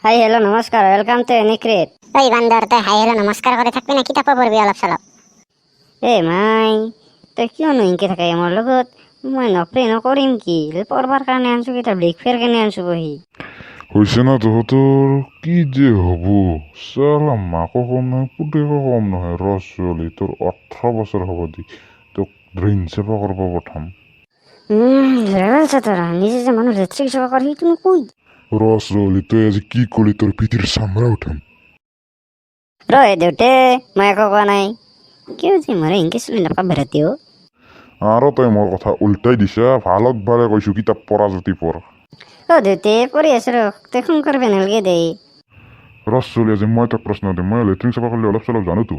Hi hello' নমস্কাৰ welcome to এনিক্ৰেট। ঐ বান্দৰ, তই হাই হেল্ল' নমস্কাৰ কৰি থাকবি না কিতাপ পঢ়বি অলপ চলপ? মাই তই কিয়নো ইনকে থাকে মোৰ লগত? মই নপৰে নকৰিম কি পঢ়বাৰ কাৰণে আনছো কিতাপ লিখবাৰ কাৰণে আনছো বহি। হৈছে না তহঁতৰ কি যে হ'ব? চালা মাকো কম নহয় পুতেকো কম নহয়। ছোৱালী তোৰ 18 বছৰ হ'ব দি তোক ড্ৰেইন চাফা কৰিব পঠাম। তোৰা নিজে যে মানুহ লেট্ৰিক চাফা কৰে সেইটো নকই। ছোৱালী তই আজি কি কলি? তোৰ পিঠিৰ চামৰা উঠাম। দেউতে মই একো কোৱা নাই। কিয় যে মাৰে ইনকে চলি নাপাব ৰাতিও। আৰু তই মোৰ কথা উল্টাই দিছা। ভালত ভালে কৈছো কিতাপ পঢ়া যদি পঢ়। দেউতে পঢ়ি আছো ৰ, তই ফোন কৰিব নালাগে দে। ছোৱালী আজি মই তোক প্ৰশ্ন দিম। মই লেট্ৰিন চাফা কৰিলে অলপ চলপ জানোতো।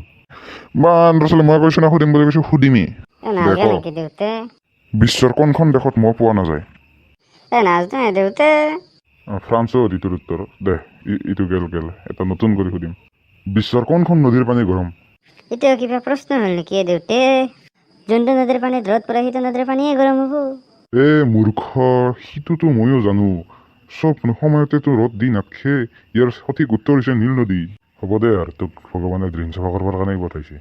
ছোৱালী মই কৈছো না সুধিম বুলি কৈছো সুধিমেই। নালগে নেকি দেউতে? বিশ্বৰ কোনখন দেশত মহ পোৱা নাযায়? নাজনো দেউতে। ফ্ৰান্সো তোৰ উত্তৰ দে। ইটো গেল এটা নতুন কৰি সুধিম। বিশ্বৰ কোনখন নদীৰ পানী গৰম? এতিয়া কিবা প্ৰশ্ন হ'ল নেকি দেউতে? যোনটো নদীৰ পানীত ৰ'দ পৰে সেইটো নদীৰ পানীয়ে গৰম হ'ব। মূৰ্খ, সিটোতো ময়ো জানো। চব সময়তেতো ৰ'দ দি নাথকে। ইয়াৰ সঠিক উত্তৰ হৈছে নীল নদী। হ'ব দে আৰু তোক ভগৱানে ড্ৰেইন চাফা কৰিবৰ কাৰণে পঠাইছে।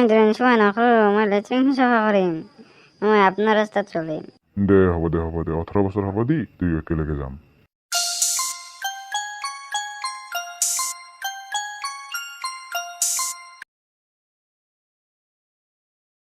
ড্ৰেইন চাফা নকৰোঁ, মই লেট্ৰিন চাফা কৰিম। মই আপোনাৰ ৰাস্তাত চলিম। দে হ'ব দে 18 বছৰ হ'ব দি দুয়ো একেলগে যাম।